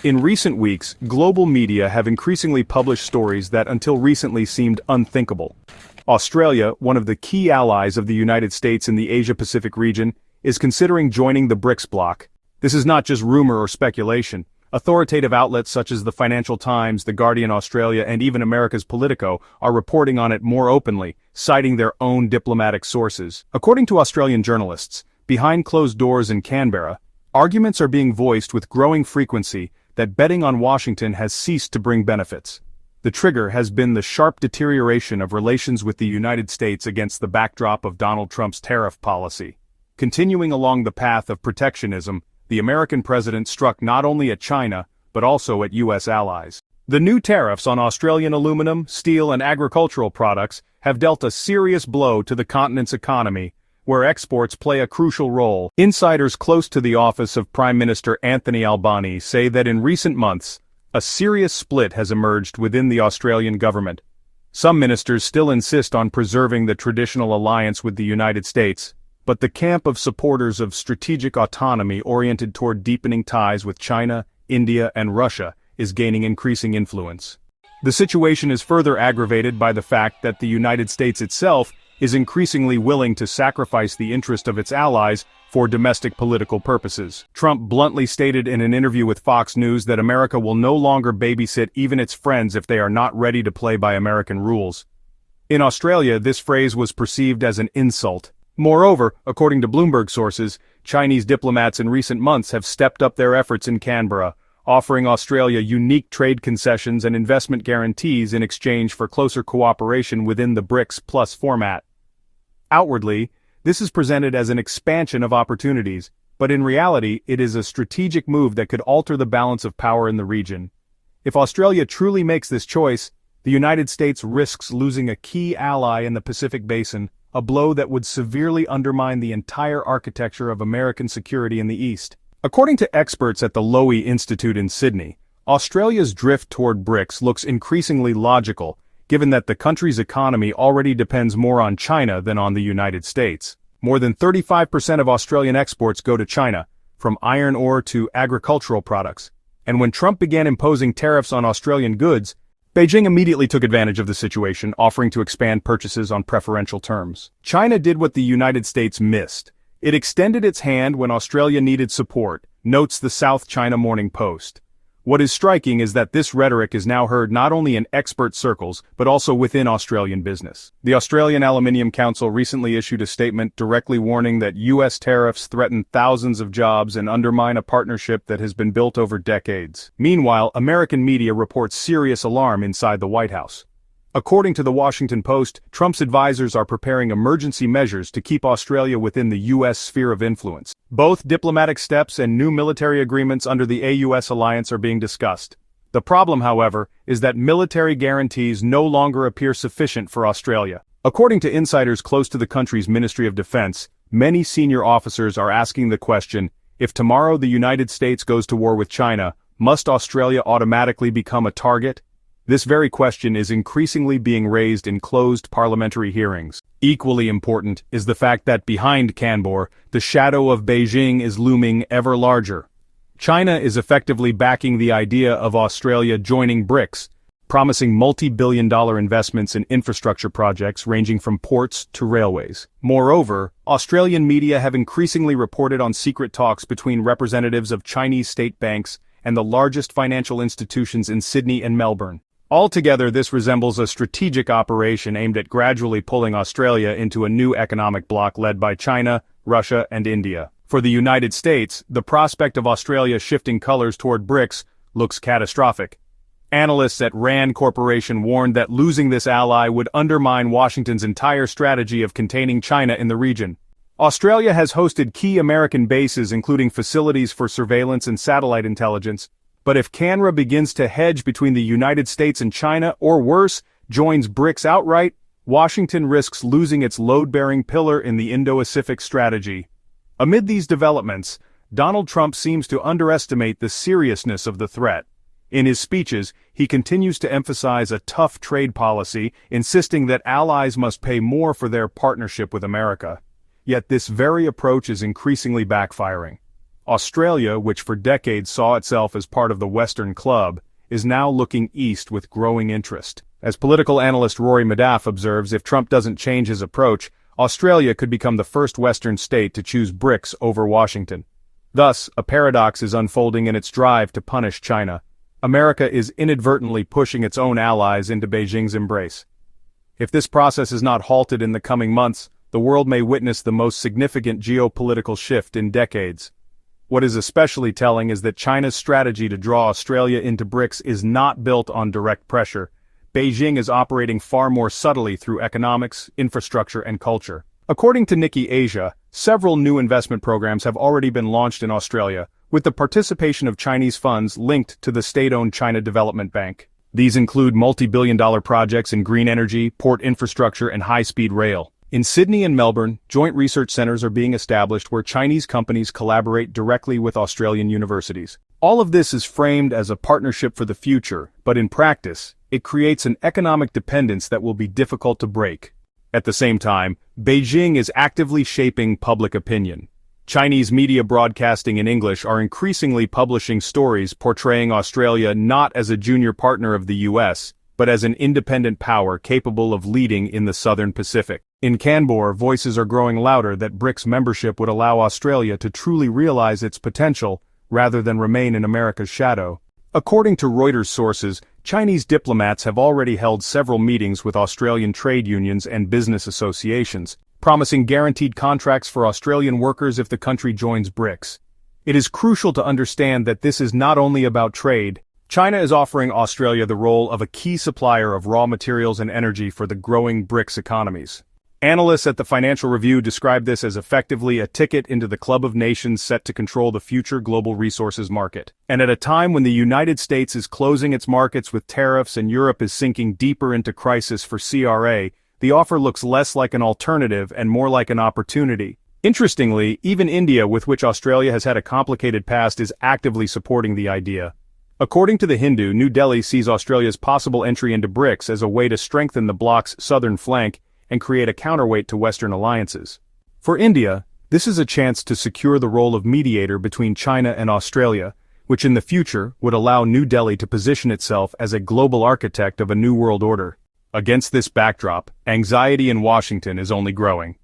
In recent weeks, global media have increasingly published stories that until recently seemed unthinkable. Australia, one of the key allies of the United States in the Asia-Pacific region, is considering joining the BRICS bloc. This is not just rumor or speculation. Authoritative outlets such as the Financial Times, The Guardian Australia, and even America's Politico are reporting on it more openly, citing their own diplomatic sources. According to Australian journalists, behind closed doors in Canberra, arguments are being voiced with growing frequency that betting on Washington has ceased to bring benefits. The trigger has been the sharp deterioration of relations with the United States against the backdrop of Donald Trump's tariff policy. Continuing along the path of protectionism, the American president struck not only at China, but also at U.S. allies. The new tariffs on Australian aluminum, steel, and agricultural products have dealt a serious blow to the continent's economy, where exports play a crucial role. Insiders close to the office of Prime Minister Anthony Albanese say that in recent months, a serious split has emerged within the Australian government. Some ministers still insist on preserving the traditional alliance with the United States, but the camp of supporters of strategic autonomy oriented toward deepening ties with China, India, and Russia is gaining increasing influence. The situation is further aggravated by the fact that the United States itself is increasingly willing to sacrifice the interest of its allies for domestic political purposes. Trump bluntly stated in an interview with Fox News that America will no longer babysit even its friends if they are not ready to play by American rules. In Australia, this phrase was perceived as an insult. Moreover, according to Bloomberg sources, Chinese diplomats in recent months have stepped up their efforts in Canberra, offering Australia unique trade concessions and investment guarantees in exchange for closer cooperation within the BRICS Plus format. Outwardly, this is presented as an expansion of opportunities, but in reality it is a strategic move that could alter the balance of power in the region. If Australia truly makes this choice, the United States risks losing a key ally in the Pacific Basin, a blow that would severely undermine the entire architecture of American security in the East. According to experts at the Lowy Institute in Sydney, Australia's drift toward BRICS looks increasingly logical, given that the country's economy already depends more on China than on the United States. More than 35% of Australian exports go to China, from iron ore to agricultural products. And when Trump began imposing tariffs on Australian goods, Beijing immediately took advantage of the situation, offering to expand purchases on preferential terms. China did what the United States missed. It extended its hand when Australia needed support, notes the South China Morning Post. What is striking is that this rhetoric is now heard not only in expert circles, but also within Australian business. The Australian Aluminium Council recently issued a statement directly warning that U.S. tariffs threaten thousands of jobs and undermine a partnership that has been built over decades. Meanwhile, American media reports serious alarm inside the White House. According to the Washington Post, Trump's advisors are preparing emergency measures to keep Australia within the U.S. sphere of influence. Both diplomatic steps and new military agreements under the AUS alliance are being discussed. The problem, however, is that military guarantees no longer appear sufficient for Australia. According to insiders close to the country's Ministry of Defense, many senior officers are asking the question, if tomorrow the United States goes to war with China, must Australia automatically become a target? This very question is increasingly being raised in closed parliamentary hearings. Equally important is the fact that behind Canberra, the shadow of Beijing is looming ever larger. China is effectively backing the idea of Australia joining BRICS, promising multi-billion-dollar investments in infrastructure projects ranging from ports to railways. Moreover, Australian media have increasingly reported on secret talks between representatives of Chinese state banks and the largest financial institutions in Sydney and Melbourne. Altogether, this resembles a strategic operation aimed at gradually pulling Australia into a new economic bloc led by China, Russia, and India. For the United States, the prospect of Australia shifting colors toward BRICS looks catastrophic. Analysts at Rand Corporation warned that losing this ally would undermine Washington's entire strategy of containing China in the region. Australia has hosted key American bases including facilities for surveillance and satellite intelligence, but if Canberra begins to hedge between the United States and China, or worse, joins BRICS outright, Washington risks losing its load-bearing pillar in the Indo-Pacific strategy. Amid these developments, Donald Trump seems to underestimate the seriousness of the threat. In his speeches, he continues to emphasize a tough trade policy, insisting that allies must pay more for their partnership with America. Yet this very approach is increasingly backfiring. Australia, which for decades saw itself as part of the Western Club, is now looking east with growing interest. As political analyst Rory Madoff observes, if Trump doesn't change his approach, Australia could become the first Western state to choose BRICS over Washington. Thus, a paradox is unfolding in its drive to punish China. America is inadvertently pushing its own allies into Beijing's embrace. If this process is not halted in the coming months, the world may witness the most significant geopolitical shift in decades. What is especially telling is that China's strategy to draw Australia into BRICS is not built on direct pressure. Beijing is operating far more subtly through economics, infrastructure, and culture. According to Nikkei Asia, several new investment programs have already been launched in Australia, with the participation of Chinese funds linked to the state-owned China Development Bank. These include multi-billion-dollar projects in green energy, port infrastructure, and high-speed rail. In Sydney and Melbourne, joint research centers are being established where Chinese companies collaborate directly with Australian universities. All of this is framed as a partnership for the future, but in practice, it creates an economic dependence that will be difficult to break. At the same time, Beijing is actively shaping public opinion. Chinese media broadcasting in English are increasingly publishing stories portraying Australia not as a junior partner of the US, but as an independent power capable of leading in the Southern Pacific. In Canberra, voices are growing louder that BRICS membership would allow Australia to truly realize its potential, rather than remain in America's shadow. According to Reuters sources, Chinese diplomats have already held several meetings with Australian trade unions and business associations, promising guaranteed contracts for Australian workers if the country joins BRICS. It is crucial to understand that this is not only about trade. China is offering Australia the role of a key supplier of raw materials and energy for the growing BRICS economies. Analysts at the Financial Review describe this as effectively a ticket into the club of nations set to control the future global resources market. And at a time when the United States is closing its markets with tariffs and Europe is sinking deeper into crisis for CRA, the offer looks less like an alternative and more like an opportunity. Interestingly, even India, with which Australia has had a complicated past, is actively supporting the idea. According to The Hindu, New Delhi sees Australia's possible entry into BRICS as a way to strengthen the bloc's southern flank and create a counterweight to Western alliances. For India, this is a chance to secure the role of mediator between China and Australia, which in the future would allow New Delhi to position itself as a global architect of a new world order. Against this backdrop, anxiety in Washington is only growing.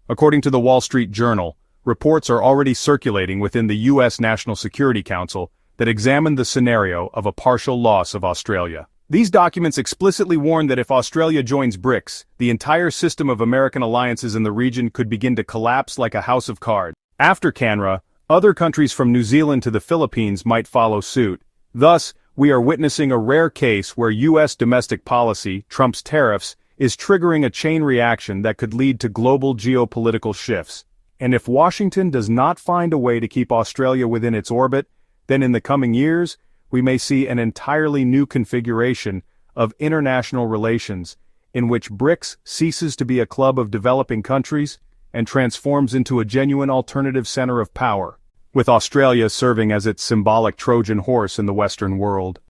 According to the Wall Street Journal, reports are already circulating within the U.S. National Security Council that examine the scenario of a partial loss of Australia. These documents explicitly warn that if Australia joins BRICS, the entire system of American alliances in the region could begin to collapse like a house of cards. After Canberra, other countries from New Zealand to the Philippines might follow suit. Thus, we are witnessing a rare case where U.S. domestic policy, Trump's tariffs, is triggering a chain reaction that could lead to global geopolitical shifts. And if Washington does not find a way to keep Australia within its orbit, then in the coming years, we may see an entirely new configuration of international relations in which BRICS ceases to be a club of developing countries and transforms into a genuine alternative center of power, with Australia serving as its symbolic Trojan horse in the Western world.